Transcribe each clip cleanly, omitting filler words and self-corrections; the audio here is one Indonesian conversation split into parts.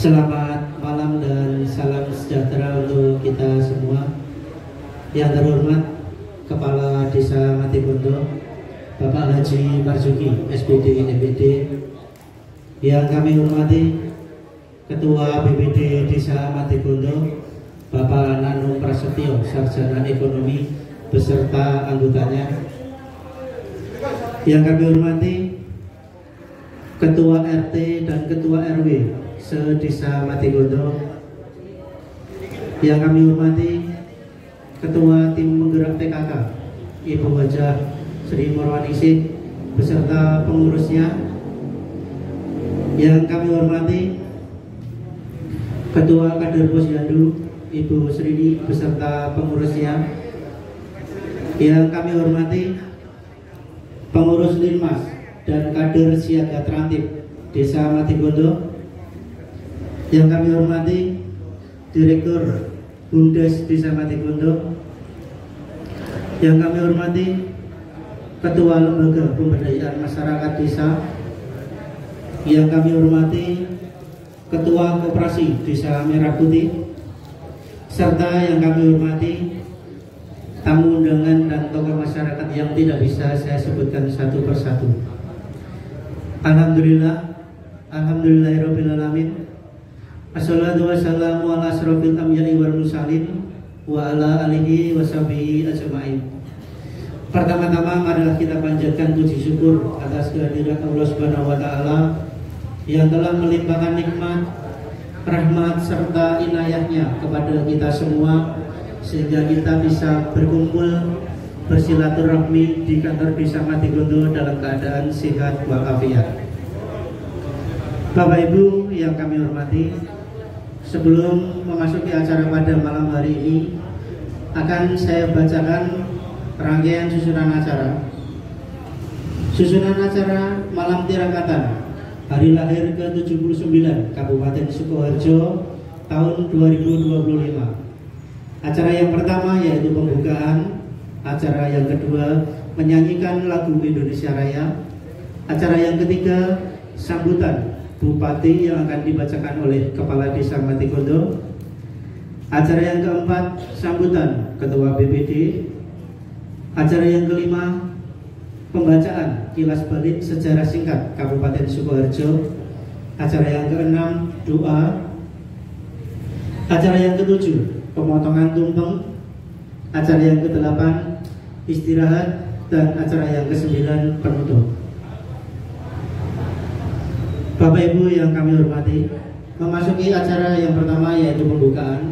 Selamat malam dan salam sejahtera untuk kita semua. Yang terhormat Kepala Desa Matibondo, Bapak Haji Marzuki, SPD MPD. Yang kami hormati Ketua BPD Desa Matibondo, Bapak Nanung Prasetyo, Sarjana Ekonomi, beserta anggotanya. Yang kami hormati Ketua RT dan Ketua RW se-Desa Matibondo. Yang kami hormati Ketua Tim Penggerak PKK Ibu Hajah Sri Morwaningsih beserta pengurusnya. Yang kami hormati Ketua Kader Posyandu Ibu Srini beserta pengurusnya. Yang kami hormati pengurus Linmas dan kader siaga terantip Desa Matibondo. Yang kami hormati Direktur BUMDes Desa Matibondo. Yang kami hormati Ketua Lembaga Pemberdayaan Masyarakat Desa. Yang kami hormati Ketua Koperasi Desa Merah Putih. Serta yang kami hormati tamu undangan dan tokoh masyarakat yang tidak bisa saya sebutkan satu persatu. Alhamdulillah, alhamdulillahirobbilalamin. Assalatu wassalamu ala asrofil anbiya'i wal mursalin wa ala alihi wa sahbihi ajma'in. Pertama-tama marilah kita panjatkan puji syukur atas kehadiran Allah Subhanahu wa taala yang telah melimpahkan nikmat, rahmat serta inayahnya kepada kita semua sehingga kita bisa berkumpul bersilaturahmi di kantor Desa Matibondo dalam keadaan sehat walafiat. Bapak Ibu yang kami hormati, sebelum memasuki acara pada malam hari ini, akan saya bacakan rangkaian susunan acara. Susunan acara malam tirakatan hari lahir ke-79 Kabupaten Sukoharjo tahun 2025. Acara yang pertama yaitu pembukaan, acara yang kedua menyanyikan lagu Indonesia Raya, acara yang ketiga sambutan Bupati yang akan dibacakan oleh Kepala Desa Matibondo. Acara yang keempat sambutan Ketua BPD. Acara yang kelima pembacaan kilas balik sejarah singkat Kabupaten Sukoharjo. Acara yang keenam doa. Acara yang ketujuh pemotongan tumpeng. Acara yang kedelapan istirahat, dan acara yang kesembilan penutup. Bapak Ibu yang kami hormati, memasuki acara yang pertama yaitu pembukaan.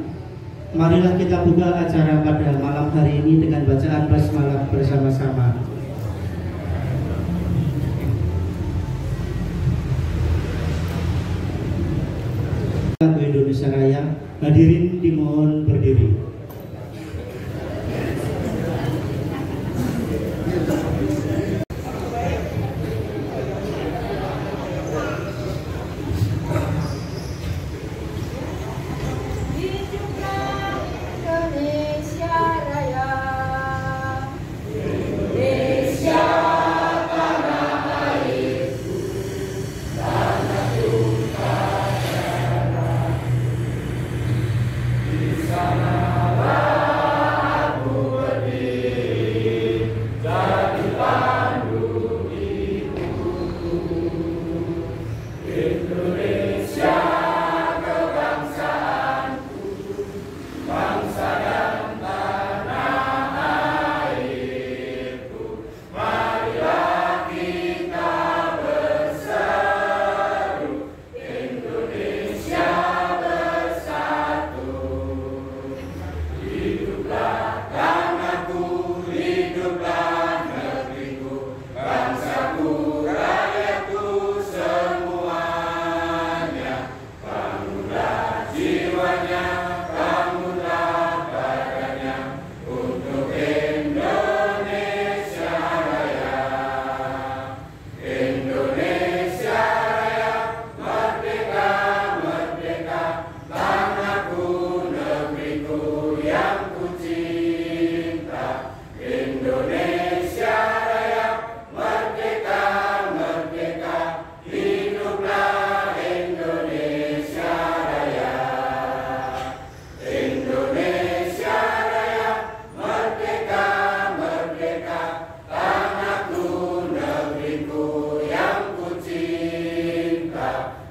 Marilah kita buka acara pada malam hari ini dengan bacaan basmalah bersama-sama. Lagu Indonesia Raya, hadirin dimohon berdiri. Sana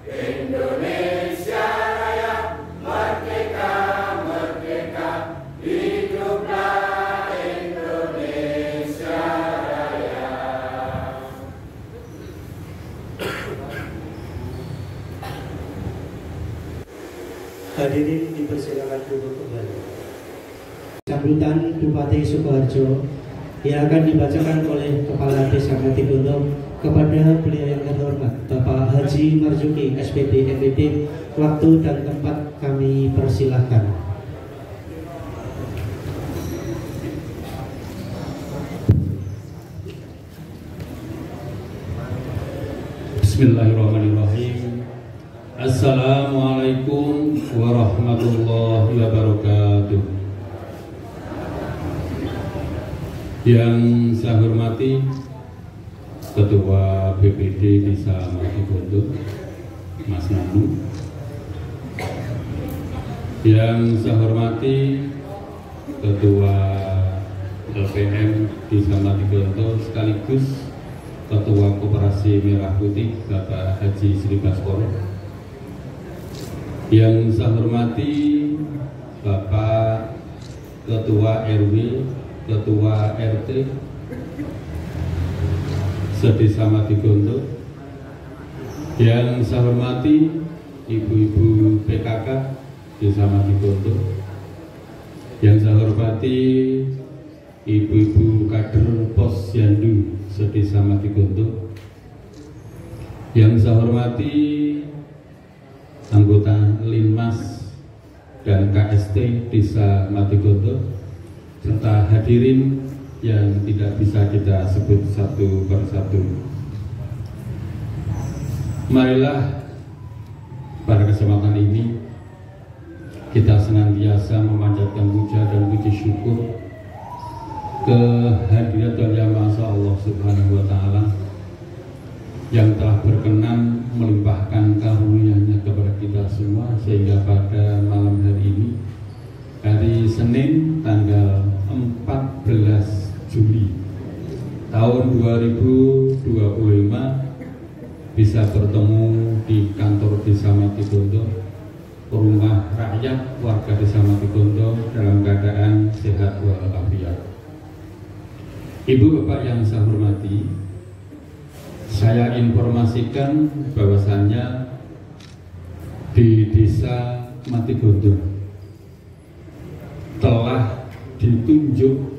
Indonesia Raya, merdeka, merdeka, hiduplah Indonesia Raya. Hadirin dipersilakan duduk kembali. Sambutan Bupati Sukoharjo yang akan dibacakan oleh Kepala Desa Matigondo kepada beliau yang terhormat Bapak Haji Marzuki SPD MPD. Waktu dan tempat kami persilahkan. Bismillahirrahmanirrahim. Assalamualaikum warahmatullahi wabarakatuh. Yang saya hormati Ketua BPD Desa Matigondo, Mas Nanu. Yang saya hormati Ketua LPM Desa Matigondo sekaligus Ketua Koperasi Merah Putih Bapak Haji Sri Baskoro. Yang saya hormati Bapak Ketua RW, Ketua RT Sedesa Matigondo. Yang saya hormati Ibu-ibu PKK Desa Matigondo. Yang saya hormati Ibu-ibu kader Posyandu Sedesa Matigondo. Yang saya hormati anggota Linmas dan KST Desa Matigondo serta hadirin yang tidak bisa kita sebut satu persatu. Marilah pada kesempatan ini kita senantiasa memanjatkan puja dan puji syukur kehadirat dan yang Maha Allah Subhanahu wa Ta'ala yang telah berkenan melimpahkan karunia-Nya kepada kita semua, sehingga pada malam hari ini, hari Senin tanggal 14 Juli tahun 2025, bisa bertemu di kantor Desa Matigondo, rumah rakyat warga Desa Matigondo dalam keadaan sehat walafiat. Ibu bapak yang saya hormati, saya informasikan bahwasannya di Desa Matigondo telah ditunjuk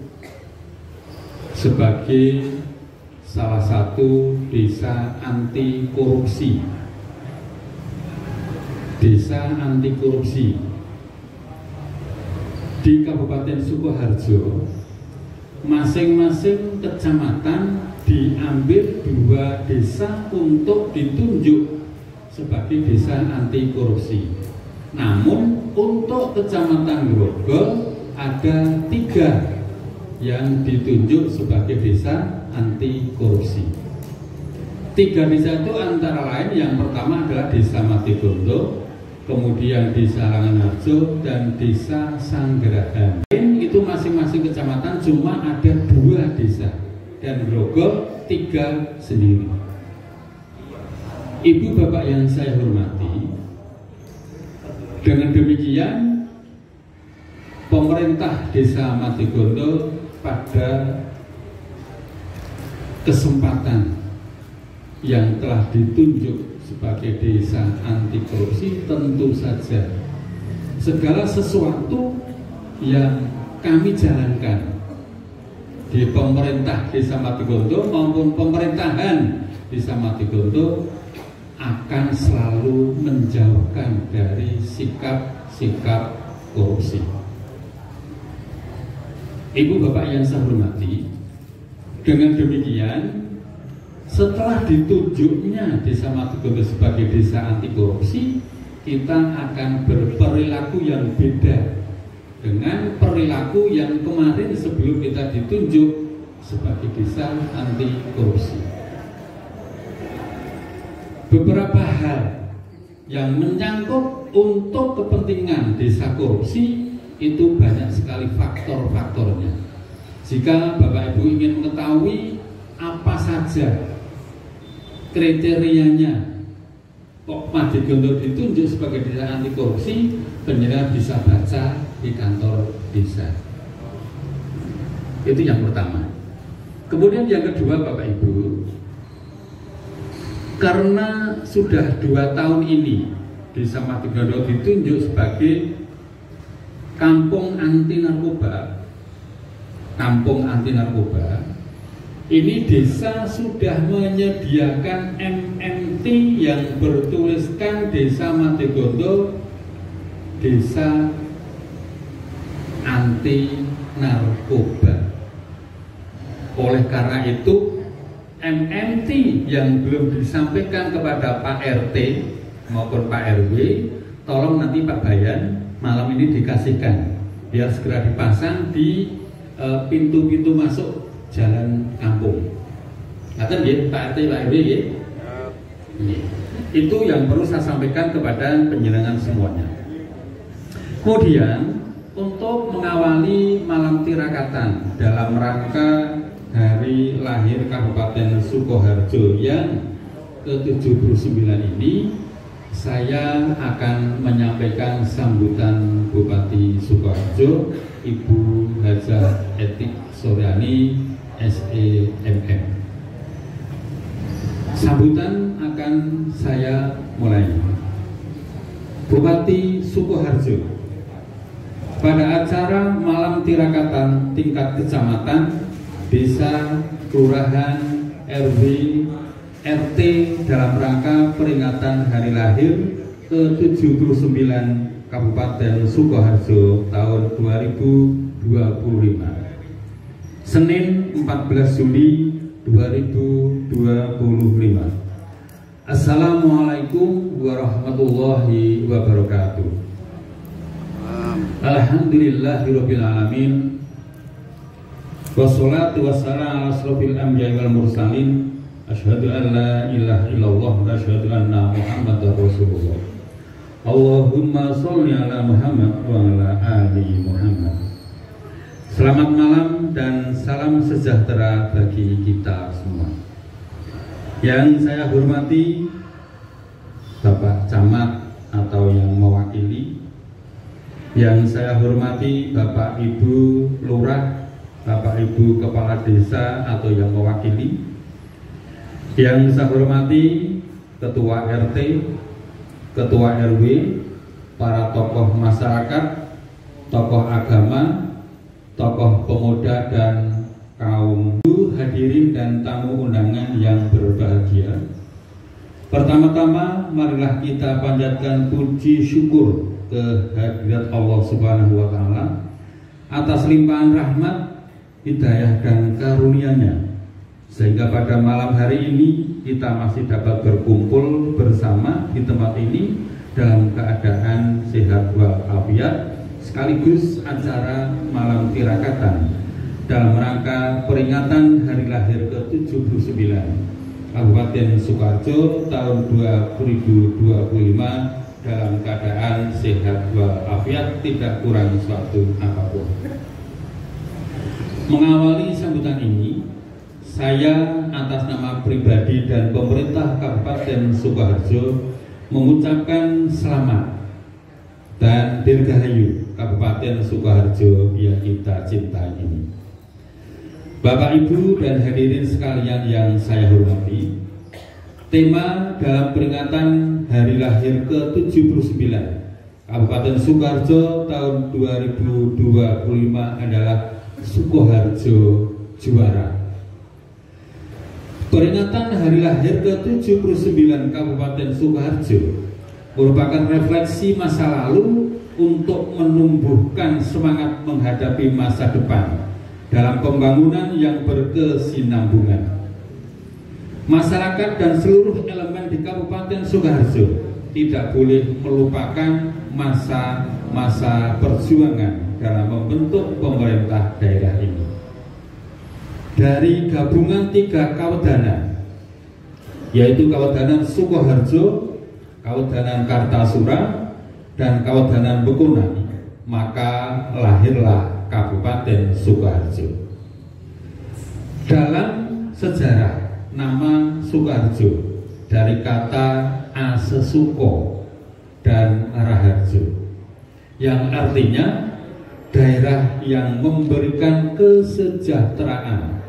sebagai salah satu desa anti korupsi. Desa anti korupsi di Kabupaten Sukoharjo, masing-masing kecamatan diambil 2 desa untuk ditunjuk sebagai desa anti korupsi. Namun untuk Kecamatan Grogol ada 3 yang ditunjuk sebagai desa anti korupsi. 3 desa itu antara lain, yang pertama adalah Desa Matigondo, kemudian Desa Langanharjo, dan Desa Sanggerahan. Itu masing-masing kecamatan cuma ada 2 desa, dan Grogol 3 sendiri. Ibu bapak yang saya hormati, dengan demikian pemerintah Desa Matigondo pada kesempatan yang telah ditunjuk sebagai desa anti korupsi, tentu saja segala sesuatu yang kami jalankan di pemerintah Desa Matigondo maupun pemerintahan Desa Matigondo akan selalu menjauhkan dari sikap-sikap korupsi. Ibu bapak yang saya hormati, dengan demikian setelah ditunjuknya Desa Matigondo sebagai desa anti korupsi, kita akan berperilaku yang beda dengan perilaku yang kemarin sebelum kita ditunjuk sebagai desa anti korupsi. Beberapa hal yang menyangkut untuk kepentingan desa korupsi itu banyak sekali faktor-faktornya. Jika Bapak Ibu ingin mengetahui apa saja kriterianya kok Madigondo ditunjuk sebagai desa anti korupsi, penyelenggara bisa baca di kantor desa. Itu yang pertama. Kemudian yang kedua, Bapak Ibu, karena sudah 2 tahun ini desa Madigondo ditunjuk sebagai kampung anti narkoba, ini desa sudah menyediakan MMT yang bertuliskan Desa Madigondo Desa Anti Narkoba. Oleh karena itu, MMT yang belum disampaikan kepada Pak RT maupun Pak RW, tolong nanti Pak Bayan malam ini dikasihkan, biar segera dipasang di pintu-pintu masuk jalan kampung. Ngaten nggih Pak RT Pak RW nggih? Itu yang perlu saya sampaikan kepada penjenengan semuanya. Kemudian untuk mengawali malam tirakatan dalam rangka hari lahir Kabupaten Sukoharjo yang ke-79 ini, saya akan menyampaikan sambutan Bupati Sukoharjo, Ibu Hajah Etik Soryani SEMM. Sambutan akan saya mulai. Bupati Sukoharjo, pada acara malam tirakatan tingkat kecamatan, desa, kelurahan, RW, RT dalam rangka peringatan hari lahir ke-79 Kabupaten Sukoharjo tahun 2025, Senin 14 Juli 2025. Assalamualaikum warahmatullahi wabarakatuh. Alhamdulillahirabbil alamin. Wassalatu wassalamu ala asrofil anbiya'i wal mursalin. Asyhadu an la ilaha illallah wa asyhadu anna Muhammadar Rasulullah. Allahumma sholli ala Muhammad wa ala ali Muhammad. Selamat malam dan salam sejahtera bagi kita semua. Yang saya hormati Bapak Camat atau yang mewakili, yang saya hormati Bapak Ibu Lurah, Bapak Ibu Kepala Desa atau yang mewakili, yang saya hormati Ketua RT, Ketua RW, para tokoh masyarakat, tokoh agama, tokoh pemuda dan kaum hadirin dan tamu undangan yang berbahagia. Pertama-tama marilah kita panjatkan puji syukur kehadirat Allah Subhanahu wa taala atas limpahan rahmat, hidayah dan karunia-Nya, sehingga pada malam hari ini kita masih dapat berkumpul bersama di tempat ini dalam keadaan sehat walafiat, sekaligus acara malam tirakatan dalam rangka peringatan hari lahir ke-79 Kabupaten Sukoharjo tahun 2025 dalam keadaan sehat walafiat, tidak kurang suatu apapun. Mengawali sambutan ini, saya atas nama pribadi dan pemerintah Kabupaten Sukoharjo mengucapkan selamat dan dirgahayu Kabupaten Sukoharjo yang kita cintai ini. Bapak Ibu dan hadirin sekalian yang saya hormati, tema dalam peringatan hari lahir ke-79 Kabupaten Sukoharjo tahun 2025 adalah Sukoharjo Juara. Peringatan hari lahir ke-79 Kabupaten Sukoharjo merupakan refleksi masa lalu untuk menumbuhkan semangat menghadapi masa depan dalam pembangunan yang berkesinambungan. Masyarakat dan seluruh elemen di Kabupaten Sukoharjo tidak boleh melupakan masa-masa perjuangan dalam membentuk pemerintah daerah ini. Dari gabungan 3 kawedanan, yaitu Kawedanan Sukoharjo, Kawedanan Kartasura, dan Kawedanan Bekunan, maka lahirlah Kabupaten Sukoharjo. Dalam sejarah nama Sukoharjo dari kata Asesuko dan Raharjo, yang artinya daerah yang memberikan kesejahteraan.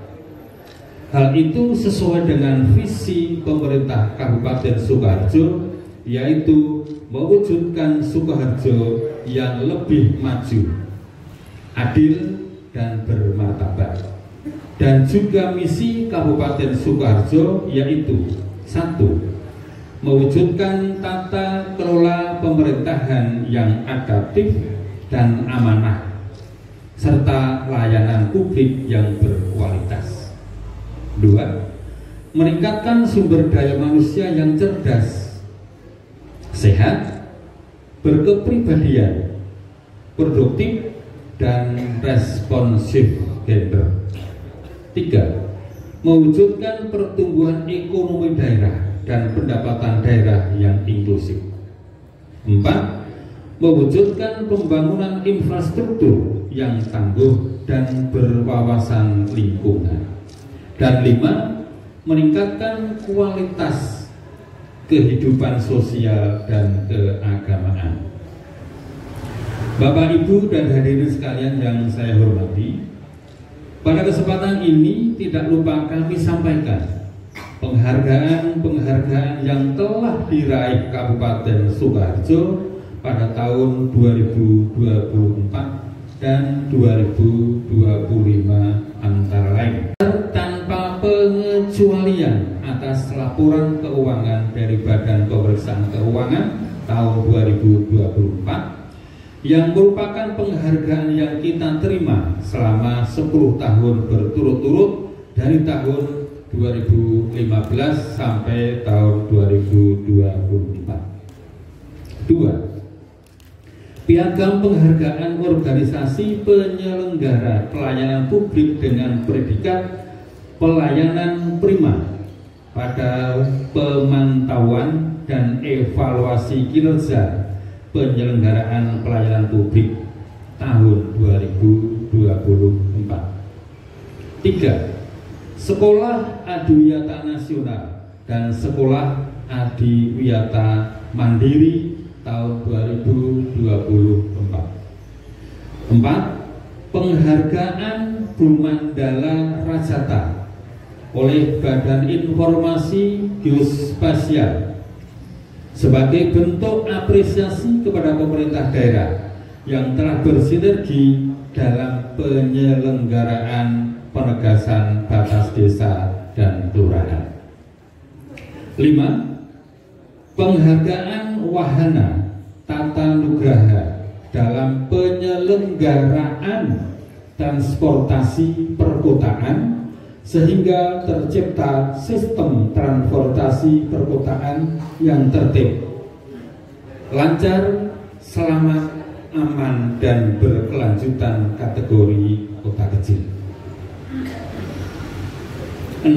Hal itu sesuai dengan visi pemerintah Kabupaten Sukoharjo, yaitu mewujudkan Sukoharjo yang lebih maju, adil dan bermartabat. Dan juga misi Kabupaten Sukoharjo yaitu 1. Mewujudkan tata kelola pemerintahan yang adaptif dan amanah, serta layanan publik yang berkualitas. 2. Meningkatkan sumber daya manusia yang cerdas, sehat, berkepribadian, produktif, dan responsif gender. 3. Mewujudkan pertumbuhan ekonomi daerah dan pendapatan daerah yang inklusif. 4. Mewujudkan pembangunan infrastruktur yang tangguh dan berwawasan lingkungan. Dan 5. Meningkatkan kualitas kehidupan sosial dan keagamaan. Bapak, Ibu, dan hadirin sekalian yang saya hormati, pada kesempatan ini tidak lupa kami sampaikan penghargaan-penghargaan yang telah diraih Kabupaten Sukoharjo pada tahun 2024 dan 2025 antara lain. Tanpa pengecualian atas laporan keuangan dari Badan Pemeriksaan Keuangan tahun 2024 yang merupakan penghargaan yang kita terima selama 10 tahun berturut-turut dari tahun 2015 sampai tahun 2024. 2. Piagam penghargaan organisasi penyelenggara pelayanan publik dengan predikat pelayanan prima pada pemantauan dan evaluasi kinerja penyelenggaraan pelayanan publik tahun 2024. 3. Sekolah Adiwiyata Nasional dan Sekolah Adiwiyata Mandiri tahun 2024. 4. Penghargaan Bumandala Rajata oleh Badan Informasi Geospasial sebagai bentuk apresiasi kepada pemerintah daerah yang telah bersinergi dalam penyelenggaraan penegasan batas desa dan kelurahan. 5. Penghargaan Wahana Tata Nugraha dalam penyelenggaraan transportasi perkotaan sehingga tercipta sistem transportasi perkotaan yang tertib, lancar, selamat, aman, dan berkelanjutan kategori kota kecil. 6.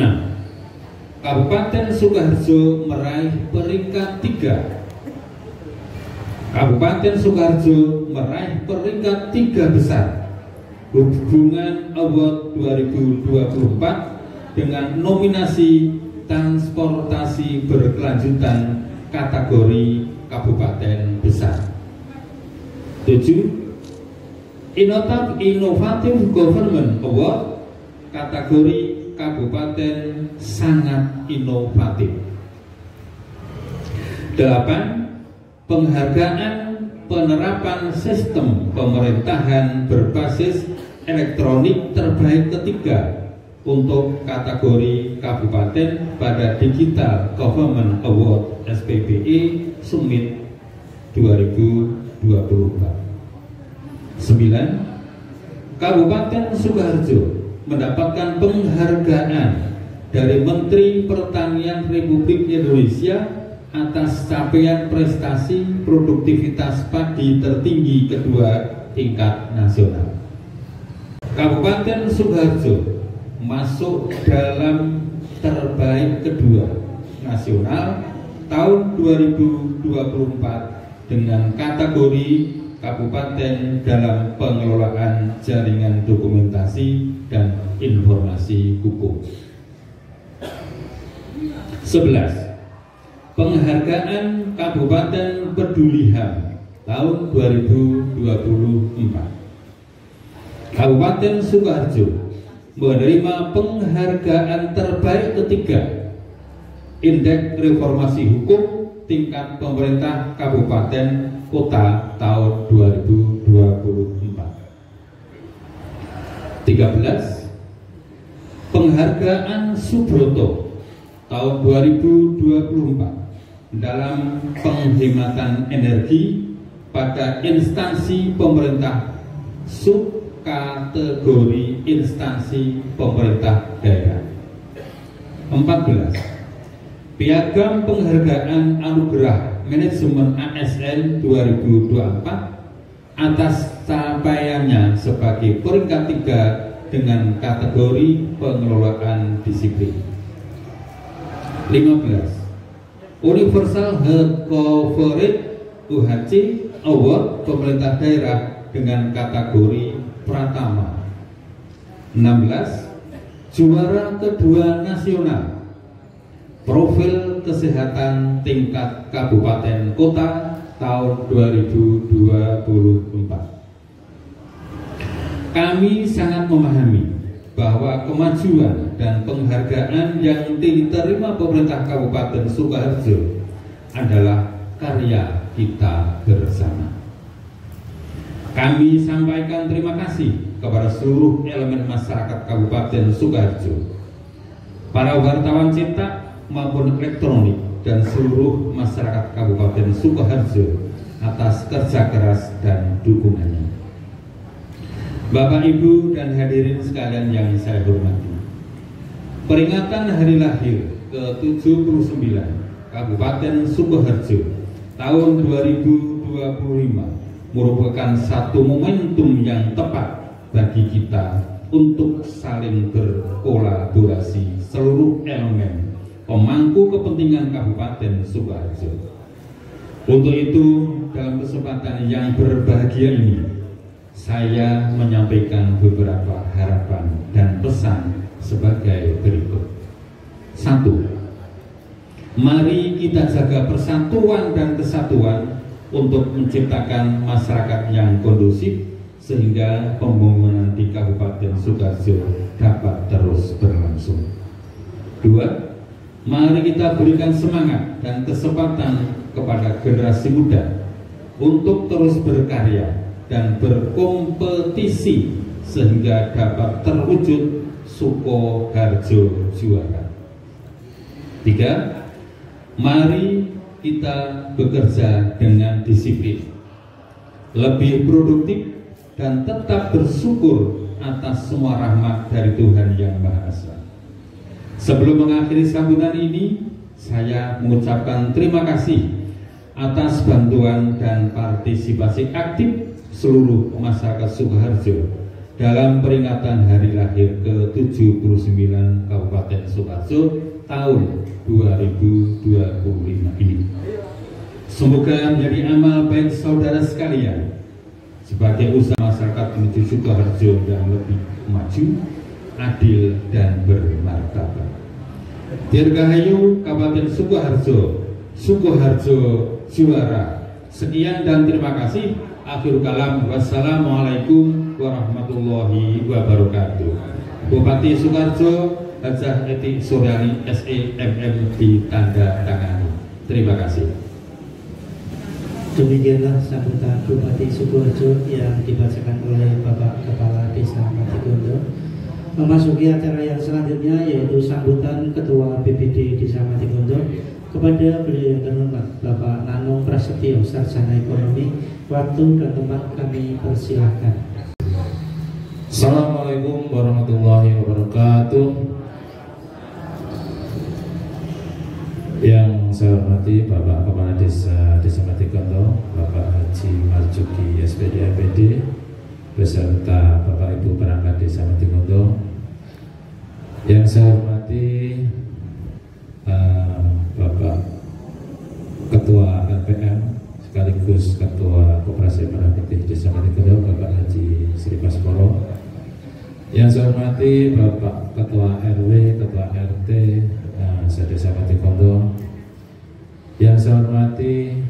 Kabupaten Sukoharjo meraih peringkat 3. Kabupaten Sukoharjo meraih peringkat 3 besar Hubungan Award 2024 dengan nominasi transportasi berkelanjutan kategori Kabupaten Besar. 7. Innovative Government Award kategori Kabupaten Sangat Inovatif. 8. Penghargaan penerapan sistem pemerintahan berbasis elektronik terbaik ketiga untuk kategori kabupaten pada Digital Government Award SPBE Summit 2024. 9. Kabupaten Sukoharjo mendapatkan penghargaan dari Menteri Pertanian Republik Indonesia atas capaian prestasi produktivitas padi tertinggi kedua tingkat nasional. Kabupaten Sukoharjo masuk dalam terbaik kedua nasional tahun 2024 dengan kategori kabupaten dalam pengelolaan jaringan dokumentasi dan informasi hukum. 11. Penghargaan Kabupaten Peduli HAM tahun 2024. Kabupaten Sukoharjo menerima penghargaan terbaik ketiga Indeks Reformasi Hukum tingkat pemerintah Kabupaten Kota tahun 2024. 13. Penghargaan Subroto tahun 2024 dalam penghematan energi pada instansi pemerintah subkategori instansi pemerintah daerah. 14. Piagam Penghargaan Anugerah Manajemen ASN 2024 atas capaiannya sebagai peringkat 3 dengan kategori pengelolaan disiplin. 15. Universal Health Coverage UHC Award pemerintah daerah dengan kategori Pratama. 16. Juara kedua nasional Profil Kesehatan tingkat Kabupaten Kota tahun 2024. Kami sangat memahami bahwa kemajuan dan penghargaan yang diterima pemerintah Kabupaten Sukoharjo adalah karya kita bersama. Kami sampaikan terima kasih kepada seluruh elemen masyarakat Kabupaten Sukoharjo, para wartawan cetak maupun elektronik, dan seluruh masyarakat Kabupaten Sukoharjo atas kerja keras dan dukungannya. Bapak, Ibu, dan hadirin sekalian yang saya hormati, peringatan hari lahir ke-79 Kabupaten Sukoharjo tahun 2025 merupakan satu momentum yang tepat bagi kita untuk saling berkolaborasi seluruh elemen pemangku kepentingan Kabupaten Sukoharjo. Untuk itu, dalam kesempatan yang berbahagia ini, saya menyampaikan beberapa harapan dan pesan sebagai berikut. 1. Mari kita jaga persatuan dan kesatuan untuk menciptakan masyarakat yang kondusif sehingga pembangunan di Kabupaten Sukoharjo dapat terus berlangsung. 2. Mari kita berikan semangat dan kesempatan kepada generasi muda untuk terus berkarya dan berkompetisi sehingga dapat terwujud Sukoharjo juara. 3. Mari kita bekerja dengan disiplin, lebih produktif, dan tetap bersyukur atas semua rahmat dari Tuhan Yang Maha Esa. Sebelum mengakhiri sambutan ini, saya mengucapkan terima kasih atas bantuan dan partisipasi aktif seluruh masyarakat Sukoharjo dalam peringatan hari lahir ke-79 Kabupaten Sukoharjo tahun 2025 ini. Semoga menjadi amal baik saudara sekalian sebagai usaha masyarakat menuju Sukoharjo yang lebih maju, adil, dan bermartabat. Dirgahayu Kabupaten Sukoharjo, Sukoharjo juara. Sekian dan terima kasih. Akhir kalam, wassalamualaikum warahmatullahi wabarakatuh. Bupati Sukoharjo Hajah Eti Suryani SEMM ditandatangani. Terima kasih. Demikianlah sambutan Bupati Sukoharjo yang dibacakan oleh Bapak Kepala Desa Matigondo. Memasuki acara yang selanjutnya yaitu sambutan Ketua BPD Desa Matigondo. Kepada beliau yang terhormat Bapak Nanung Prasetyo, Sarjana Ekonomi, waktu dan tempat kami persilahkan. Assalamualaikum warahmatullahi wabarakatuh. Yang saya hormati Bapak Kepala Desa Matigondo, Bapak Haji Marjuki SPD APD, beserta Bapak Ibu perangkat Desa Matigondo. Yang saya hormati Bapak Ketua LPM sekaligus Ketua Koperasi Merah Putih Desa Matigondo, Bapak Haji Sri Baskoro. Yang saya hormati Bapak Ketua RW, Ketua RT Desa Matigondo, Yang saya hormati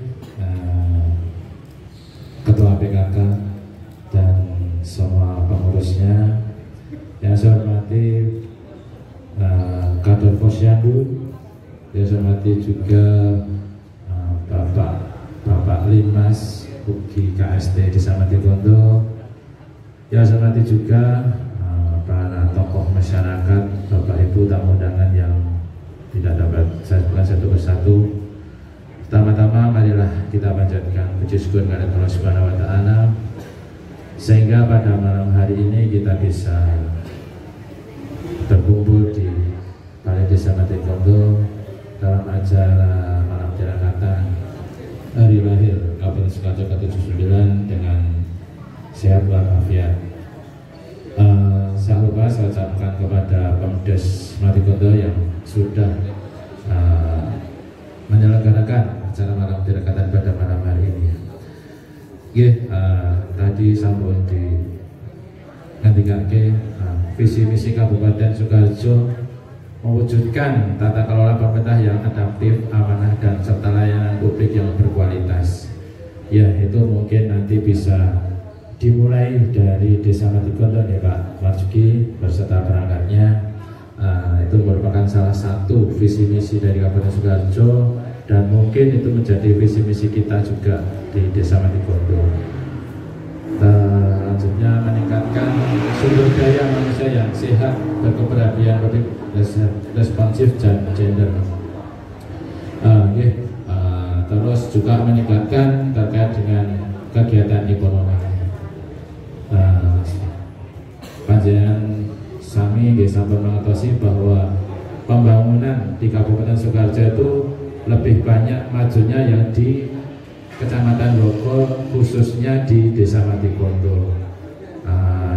Ketua PKK dan semua pengurusnya. Yang saya hormati Kader Posyandu. Yang saya hormati juga Bapak Linmas Ugi KST Desa Matikondo. Yang saya hormati juga para tokoh masyarakat, Bapak Ibu tamu undangan yang tidak dapat saya sebutkan satu persatu. Pertama-tama marilah kita panjatkan puji syukur kepada Allah Subhanahu wa taala sehingga pada malam hari ini kita bisa berkumpul di Balai Desa Matikondo dalam acara malam tirakatan hari lahir Kabupaten Sukoharjo ke-79 dengan sehat walafiat. Saya lupa saya ucapkan kepada Pemdes Matikondo yang sudah menyelenggarakan acara malam tirakatan pada malam hari ini. Tadi sampun di ngendikake visi misi Kabupaten Sukoharjo mewujudkan tata kelola pemerintah yang adaptif, amanah dan serta layanan publik yang berkualitas. Ya, itu mungkin nanti bisa dimulai dari Desa Matikondo nih Pak Marzuki beserta perangkatnya. Itu merupakan salah satu visi misi dari Kabupaten Sukoharjo dan mungkin itu menjadi visi misi kita juga di Desa Matikondo. Selanjutnya meningkatkan sumber daya manusia yang sehat, berkepribadian, responsif dan gender. Terus juga meningkatkan terkait dengan kegiatan ekonomi. Panjenengan sami sampun mengetahui bahwa pembangunan di Kabupaten Sukoharjo itu lebih banyak majunya yang di Kecamatan Grogol, khususnya di Desa Matikondo.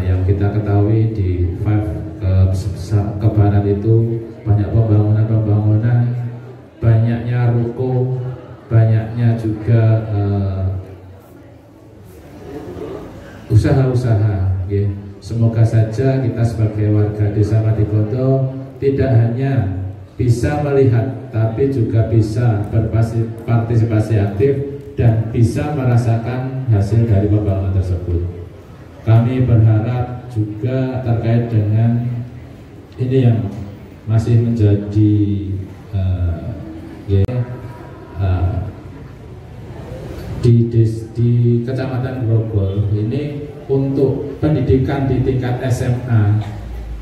Yang kita ketahui di 5 ke barat itu banyak pembangunan, banyaknya ruko, banyaknya juga usaha-usaha. Semoga saja kita sebagai warga Desa Matikondo tidak hanya bisa melihat, tapi juga bisa berpartisipasi aktif dan bisa merasakan hasil dari pembangunan tersebut. Kami berharap juga terkait dengan ini yang masih menjadi di Kecamatan Grogol ini untuk pendidikan di tingkat SMA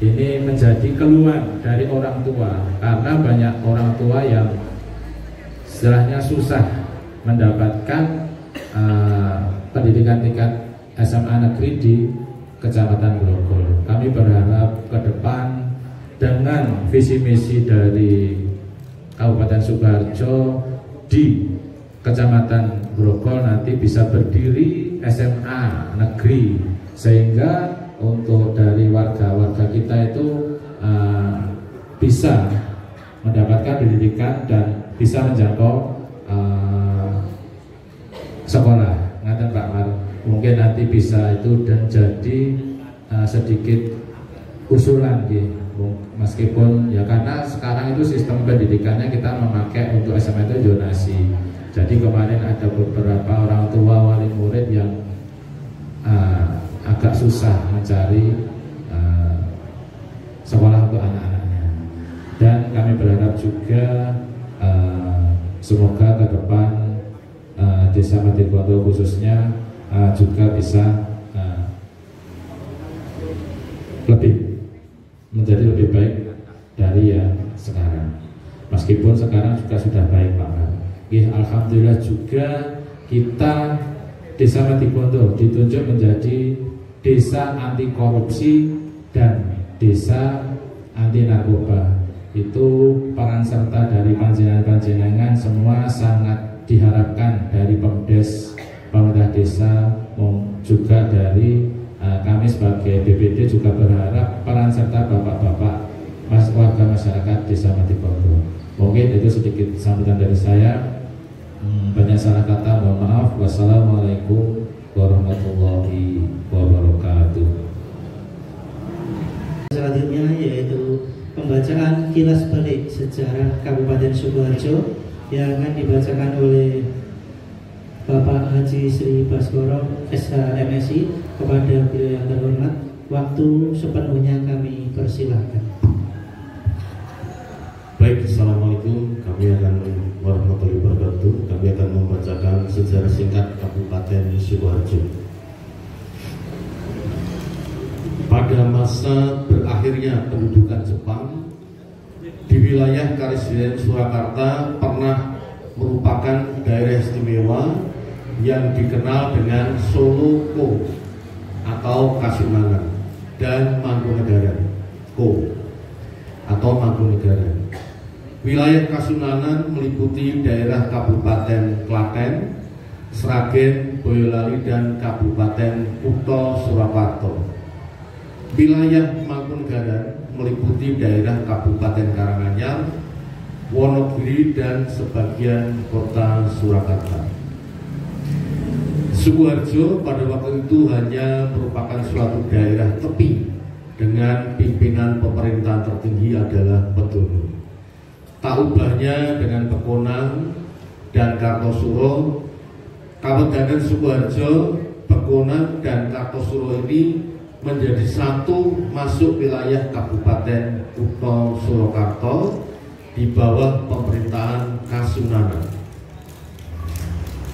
ini menjadi keluhan dari orang tua karena banyak orang tua yang istilahnya susah mendapatkan pendidikan tingkat SMA negeri di Kecamatan Grogol. Kami berharap ke depan dengan visi misi dari Kabupaten Sukoharjo di Kecamatan Grogol nanti bisa berdiri SMA negeri sehingga untuk dari warga-warga kita itu bisa mendapatkan pendidikan dan bisa menjangkau sekolah. Ngaten Pak Mar, mungkin nanti bisa itu dan jadi sedikit usulan meskipun ya karena sekarang itu sistem pendidikannya kita memakai untuk SMA itu zonasi. Jadi kemarin ada beberapa orang tua wali murid yang agak susah mencari sekolah untuk anak-anaknya. Dan kami berharap juga semoga ke depan Desa Matikondo khususnya juga bisa menjadi lebih baik dari yang sekarang. Meskipun sekarang juga sudah baik Pak. Alhamdulillah juga kita Desa Matikondo ditunjuk menjadi desa anti korupsi dan desa anti narkoba. Itu peran serta dari panjenengan semua sangat diharapkan dari Pemdes, pemerintah desa, juga dari kami sebagai BPD juga berharap peran serta bapak-bapak warga masyarakat Desa Matikondo. Mungkin itu sedikit sambutan dari saya. Banyak salah kata, mohon maaf. Wassalamualaikum warahmatullahi wabarakatuh. Selanjutnya yaitu pembacaan kilas balik sejarah Kabupaten Sukoharjo yang akan dibacakan oleh Bapak Haji Sri Baskoro SH MSI. Kepada beliau yang terhormat, waktu sepenuhnya kami persilahkan. Baik, Assalamualaikum. Kami akan warahmatullahi wabarakatuh. Kami akan membacakan sejarah singkat Kabupaten Sukoharjo. Pada masa berakhirnya pendudukan Jepang di wilayah Karisdeden Surakarta pernah merupakan daerah istimewa yang dikenal dengan Solo-ko atau Kasunanan dan Mangkunegaran atau Mangkunegaran. Wilayah Kasunanan meliputi daerah Kabupaten Klaten, Sragen, Boyolali, dan Kabupaten Kutha Surakarta. Wilayah Mangkunegaran meliputi daerah Kabupaten Karanganyar, Wonogiri, dan sebagian kota Surakarta. Sukoharjo pada waktu itu hanya merupakan suatu daerah tepi dengan pimpinan pemerintahan tertinggi adalah Pedhono. Tak ubahnya dengan Bekonang dan Kartosuro, Kawedanan Sukoharjo, Bekonang, dan Kartosuro ini menjadi satu masuk wilayah Kabupaten Kutha Surakarta di bawah pemerintahan Kasunanan.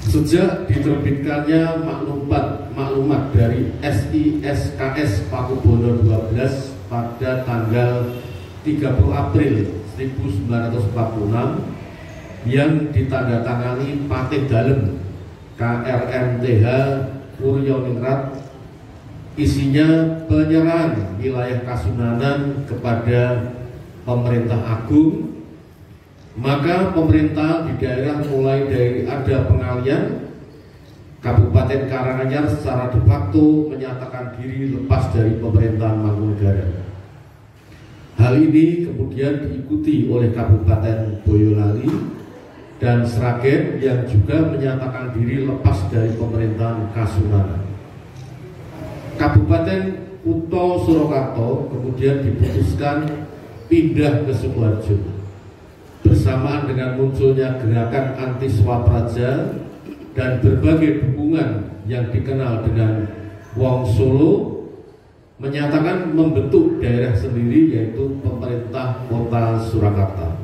Sejak diterbitkannya maklumat dari SISKS Pakubono 12 pada tanggal 30 April 1946 yang ditandatangani Patih Dalem KRMTH Kuryoningrat, isinya penyerahan wilayah Kasunanan kepada pemerintah agung, maka pemerintah di daerah mulai dari ada pengalian. Kabupaten Karanganyar secara de facto menyatakan diri lepas dari pemerintahan Mangkunegaran. Hal ini kemudian diikuti oleh Kabupaten Boyolali dan Sragen yang juga menyatakan diri lepas dari pemerintahan Kasunanan. Kabupaten Kutha Surakarta kemudian diputuskan pindah ke Sukoharjo. Bersamaan dengan munculnya gerakan anti Swapraja dan berbagai dukungan yang dikenal dengan Wong Solo, menyatakan membentuk daerah sendiri yaitu pemerintah kota Surakarta.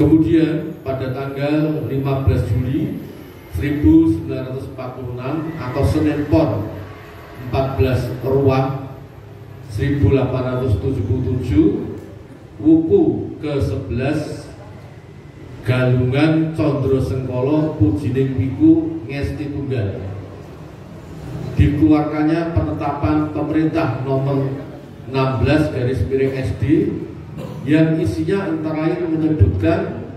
Kemudian pada tanggal 15 Juli 1946 atau Senin Pon 14 Ruah 1877, Wuku ke-11 Galungan Condro Sengkolo Pujining Wiku Ngesti Tunggal, dikeluarkannya penetapan pemerintah nomor 16/SD yang isinya antara lain menyebutkan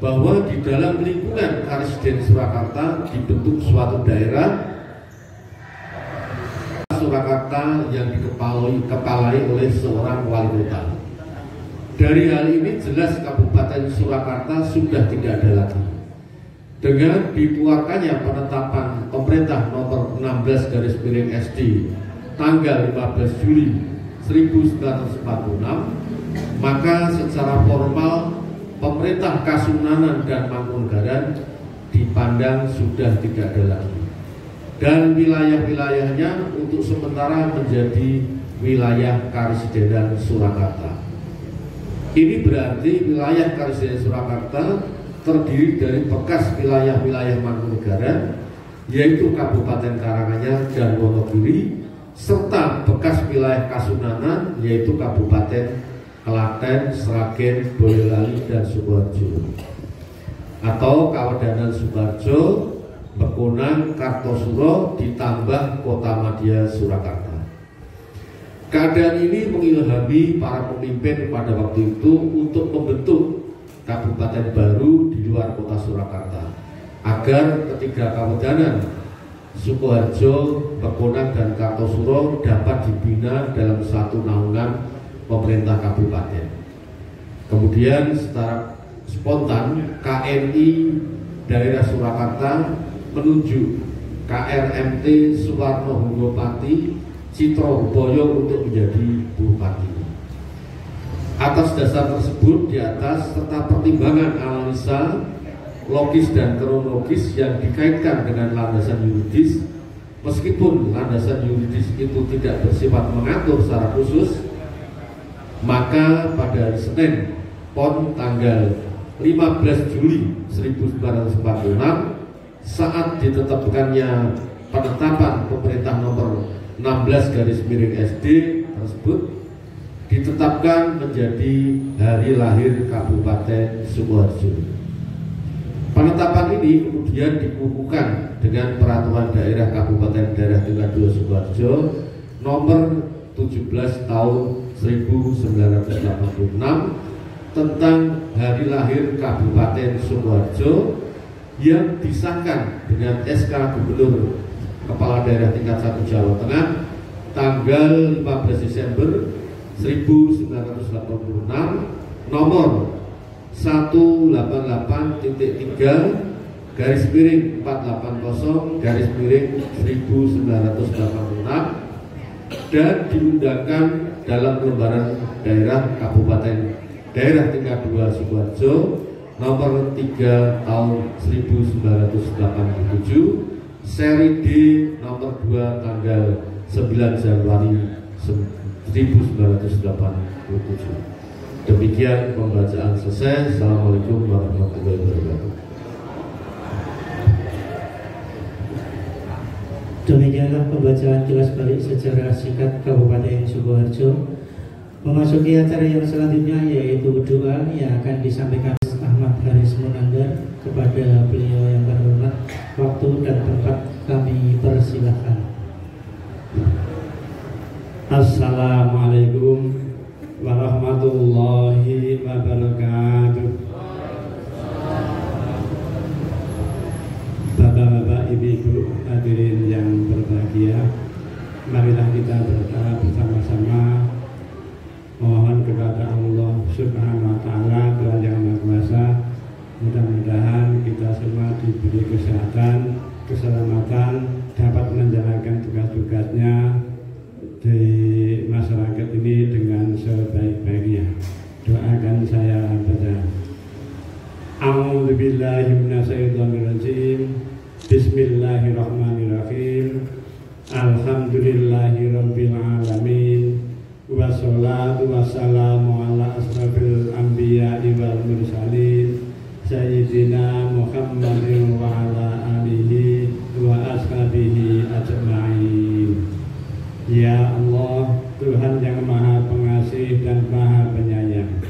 bahwa di dalam lingkungan Karisdeden Surakarta dibentuk suatu daerah Surakarta yang dikepalai oleh seorang wali kota. Dari hal ini jelas Kabupaten Surakarta sudah tidak ada lagi. Dengan dikeluarkannya penetapan pemerintah nomor 16/SD tanggal 15 Juli 1946, maka secara formal pemerintah Kasunanan dan Mangkunegaran dipandang sudah tidak ada lagi, dan wilayah-wilayahnya untuk sementara menjadi wilayah Karisdenan Surakarta. Ini berarti wilayah Karisdeden Surakarta terdiri dari bekas wilayah-wilayah Mangkunegaran, yaitu Kabupaten Karanganyar dan Wonogiri, serta bekas wilayah Kasunanan, yaitu Kabupaten Klaten, Sragen, Boyolali, dan Sukoharjo, atau Kawedanan Sukoharjo, Bekonang, Kartosuro, ditambah Kota Madya Surakarta. Keadaan ini mengilhami para pemimpin pada waktu itu untuk membentuk kabupaten baru di luar kota Surakarta, agar ketiga kawedanan Sukoharjo, Bekonang, dan Kartosuro dapat dibina dalam satu naungan pemerintah kabupaten. Kemudian secara spontan KNI daerah Surakarta menunjuk KRMT Suwarno Hungopati Citro Boyo untuk menjadi bupati. Atas dasar tersebut, di atas serta pertimbangan analisa logis dan kronologis yang dikaitkan dengan landasan yuridis, meskipun landasan yuridis itu tidak bersifat mengatur secara khusus, maka pada hari Senin PON tanggal 15 Juli 1946 saat ditetapkannya penetapan pemerintah nomor 16/SD tersebut ditetapkan menjadi hari lahir Kabupaten Sukoharjo. Penetapan ini kemudian dikukuhkan dengan Peraturan Daerah Kabupaten Daerah Tingkat 2 Sukoharjo nomor 17 tahun 1986 tentang hari lahir Kabupaten Sukoharjo yang disahkan dengan SK Gubernur Kepala Daerah Tingkat 1 Jawa Tengah tanggal 15 Desember 1986 nomor 188-3/480/1986 dan diundangkan dalam lembaran daerah Kabupaten Daerah Tingkat 2 Sukoharjo nomor 3 tahun 1987 seri D nomor 2 tanggal 9 Januari 1987. Demikian pembacaan selesai. Assalamualaikum warahmatullahi wabarakatuh. Demikianlah pembacaan kilas balik sejarah singkat Kabupaten Sukoharjo. Memasuki acara yang selanjutnya yaitu doa yang akan disampaikan Ahmad Haris Munandar. Kepada beliau yang terhormat, waktu dan tempat kami persilahkan. Assalamualaikum warahmatullahi wabarakatuh. Bapak-bapak, ibu-ibu hadirin yang berbahagia, marilah kita berdoa bersama-sama, mohon kepada Allah Subhanahu wa Ta'ala, Tuhan yang Maha Kuasa. Mudah-mudahan kita semua diberi kesehatan, keselamatan, dapat menjalankan tugas-tugasnya di masyarakat ini dengan sebaik-baiknya. Doakan saya baca. A'udzubillahi minasyaitonirrajim. Bismillahirrahmanirrahim. Alhamdulillahirabbil alamin. Wassalatu wassalamu ala asrofil anbiya'i wal mursalin Sayyidina Muhammadin wa ala alihi wa ashabihi ajma'in. Ya Allah, Tuhan yang Maha Pengasih dan Maha Penyayang,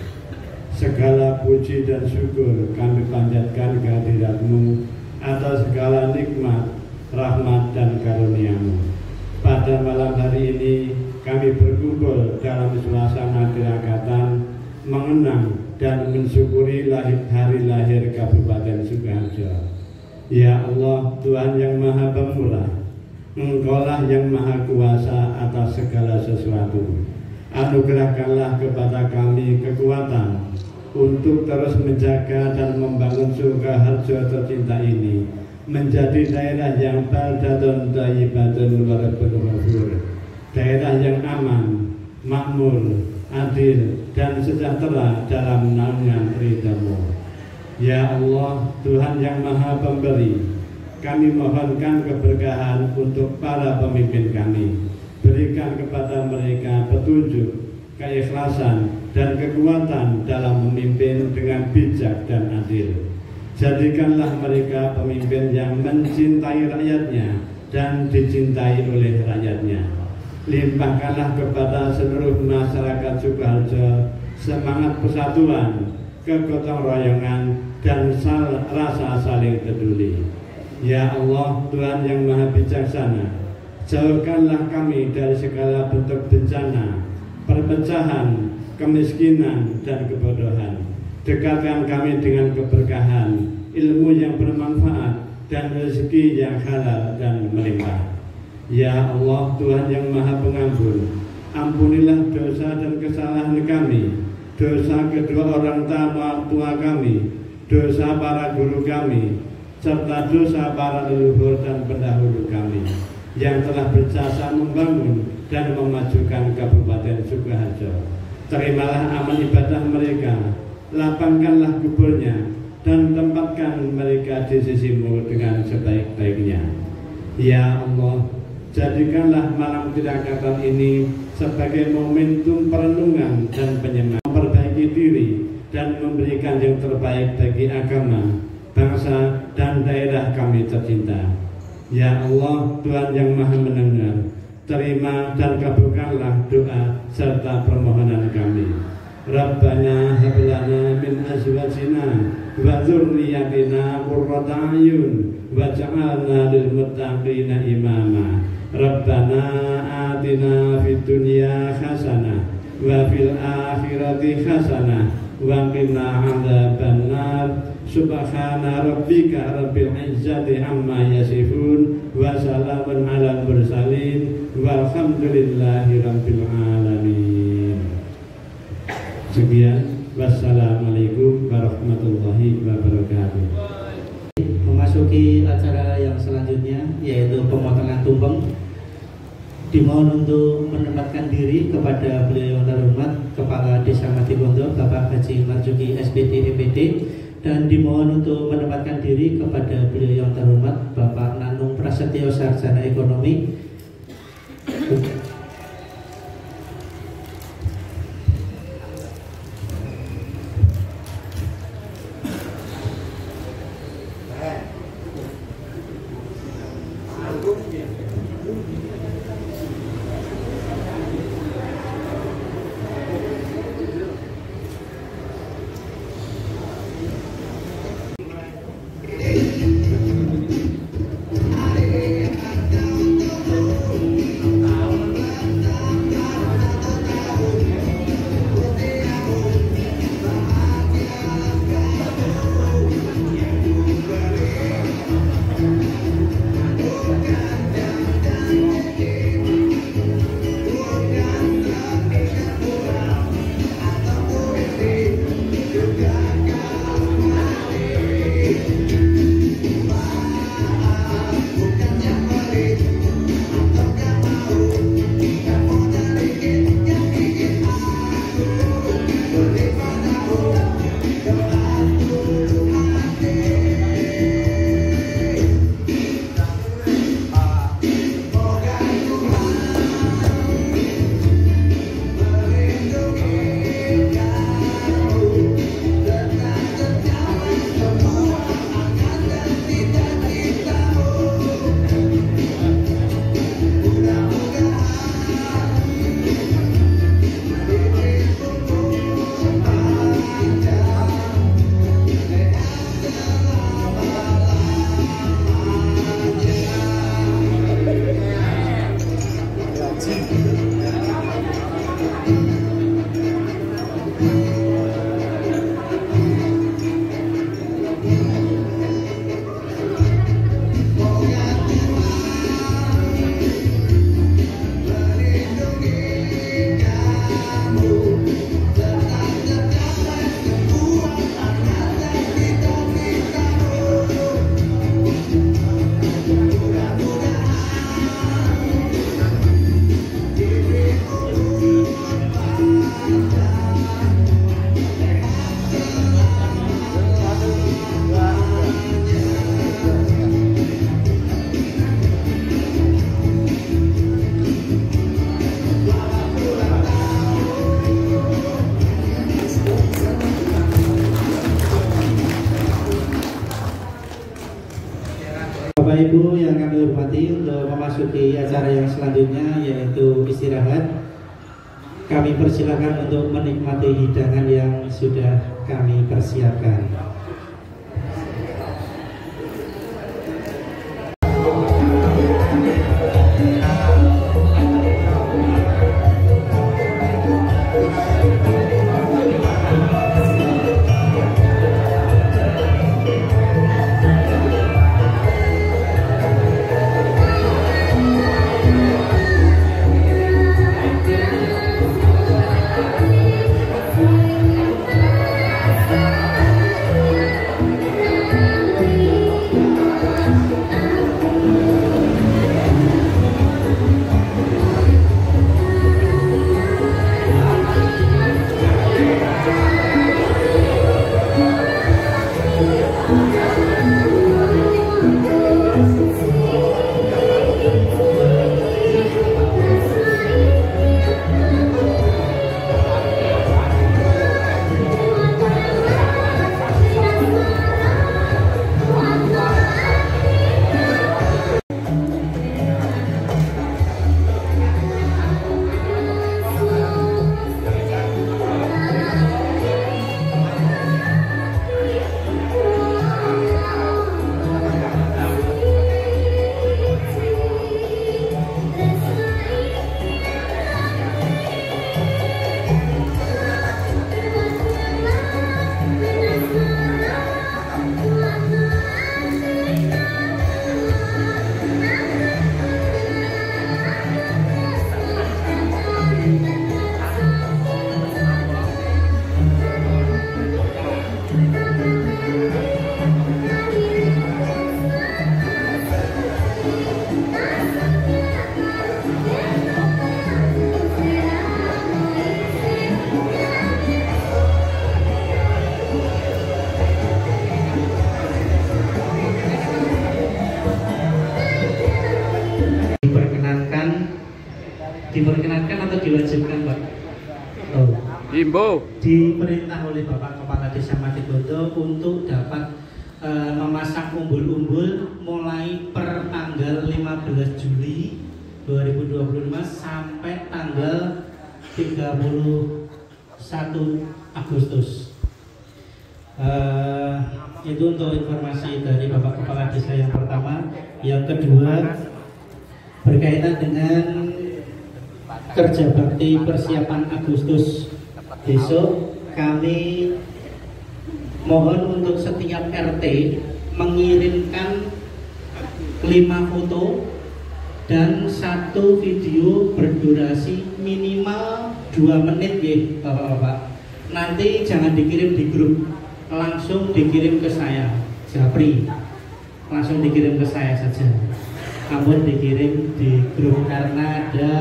segala puji dan syukur kami panjatkan kehadirat-Mu atas segala nikmat, rahmat dan karunia-Mu. Pada malam hari ini kami berkumpul dalam suasana kerakatan mengenang dan mensyukuri hari lahir Kabupaten Sukoharjo. Ya Allah, Tuhan yang Maha Pemurah, Engkaulah yang Maha Kuasa atas segala sesuatu. Anugerahkanlah kepada kami kekuatan untuk terus menjaga dan membangun Sukoharjo tercinta ini menjadi daerah yang baldatun thayyibatun wa rabbun ghafur, daerah yang aman, makmur, adil dan sejahtera dalam naungan ridha-Mu. Ya Allah, Tuhan yang Maha Pemberi, kami mohonkan keberkahan untuk para pemimpin kami. Berikan kepada mereka petunjuk, keikhlasan dan kekuatan dalam memimpin dengan bijak dan adil. Jadikanlah mereka pemimpin yang mencintai rakyatnya dan dicintai oleh rakyatnya. Limpahkanlah kepada seluruh masyarakat Sukoharjo semangat persatuan, kegotong royongan dan rasa saling peduli. Ya Allah, Tuhan yang Maha Bijaksana, jauhkanlah kami dari segala bentuk bencana, perpecahan, kemiskinan dan kebodohan. Dekatkan kami dengan keberkahan, ilmu yang bermanfaat dan rezeki yang halal dan melimpah. Ya Allah, Tuhan yang Maha Pengampun, ampunilah dosa dan kesalahan kami, dosa kedua orang tua kami, dosa para guru kami, serta dosa para leluhur dan pendahulu kami yang telah berjasa membangun dan memajukan Kabupaten Sukoharjo. Terimalah amal ibadah mereka, lapangkanlah kuburnya, dan tempatkan mereka di sisimu dengan sebaik-baiknya. Ya Allah, jadikanlah malam tirakatan ini sebagai momentum perenungan dan penyemangat, memperbaiki diri dan memberikan yang terbaik bagi agama, bangsa, dan daerah kami tercinta. Ya Allah, Tuhan yang Maha Mendengar, terima dan kabulkanlah doa serta permohonan kami. Rabbana hab lana min azwajina wa dzurriyyatina qurrata a'yun waj'alna lil muttaqina imama. Rabbana atina fid dunya hasanah wa fil akhirati hasanah wa qina adzabannar. Subhana rabbika rabbil izzati amma yasifun wa salamun alal mursalin walhamdulillahi rabbil alamin. Sekian, wassalamualaikum warahmatullahi wabarakatuh. Memasuki acara yang selanjutnya, yaitu pemotongan tumpeng. Dimohon untuk menempatkan diri kepada beliau yang terhormat Kepala Desa Matipondo Bapak Haji Marzuki SPD MPD, dan dimohon untuk menempatkan diri kepada beliau yang terhormat Bapak Nanung Prasetyo Sarjana Ekonomi. Bapak Ibu yang kami hormati, untuk memasuki acara yang selanjutnya yaitu istirahat, kami persilakan untuk menikmati hidangan yang sudah kami persiapkan. Diperkenankan atau diwajibkan, Pak? Oh. Diperintah oleh Bapak Kepala Desa Matibondo untuk dapat memasang umbul-umbul mulai per tanggal 15 Juli 2025 sampai tanggal 31 Agustus. Itu untuk informasi dari Bapak Kepala Desa yang pertama. Yang kedua, berkaitan dengan kerja bakti persiapan Agustus besok, kami mohon untuk setiap RT mengirimkan 5 foto dan 1 video berdurasi minimal 2 menit ya Bapak-bapak. Nanti jangan dikirim di grup, langsung dikirim ke saya, Japri. Langsung dikirim ke saya saja. Namun dikirim di grup karena ada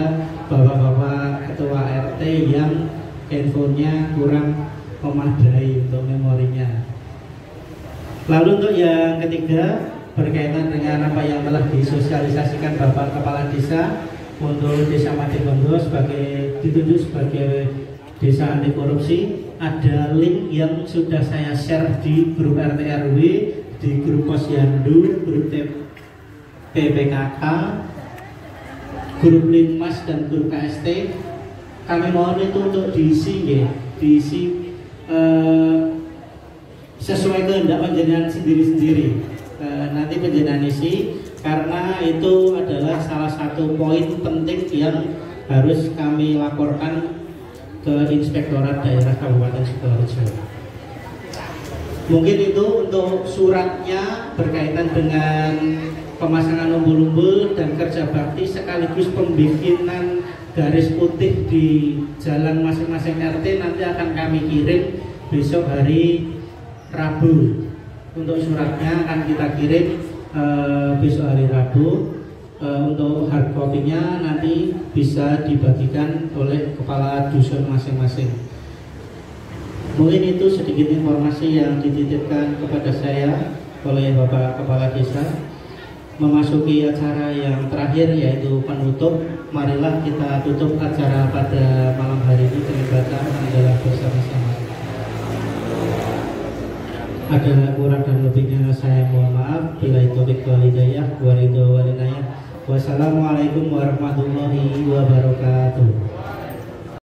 bapak-bapak ketua RT yang handphonenya kurang memadai untuk memorinya. Lalu untuk yang ketiga, berkaitan dengan apa yang telah disosialisasikan Bapak Kepala Desa untuk Desa Matibondo ditunjuk sebagai desa anti korupsi, ada link yang sudah saya share di grup RT RW, di grup Posyandu, grup PPKK, grup Linmas dan grup KST. Kami mohon itu untuk diisi ya, diisi sesuai kehendak panjenengan sendiri-sendiri. Nanti panjenengan isi, karena itu adalah salah satu poin penting yang harus kami laporkan ke Inspektorat Daerah Kabupaten Sidoarjo. Mungkin itu untuk suratnya berkaitan dengan pemasangan umbul-umbul dan kerja bakti sekaligus pembikinan garis putih di jalan masing-masing RT nanti akan kami kirim besok hari Rabu. Untuk suratnya akan kita kirim besok hari Rabu. Untuk hard copy-nya nanti bisa dibagikan oleh kepala dusun masing-masing. Mungkin itu sedikit informasi yang dititipkan kepada saya oleh Bapak Kepala Desa. Memasuki acara yang terakhir yaitu penutup, marilah kita tutup acara pada malam hari ini dengan bacaan hamdalah bersama-sama. Ada kurang dan lebihnya saya mohon maaf. Billahi taufiq wal hidayah wa ridho wal inayah. Wassalamualaikum warahmatullahi wabarakatuh.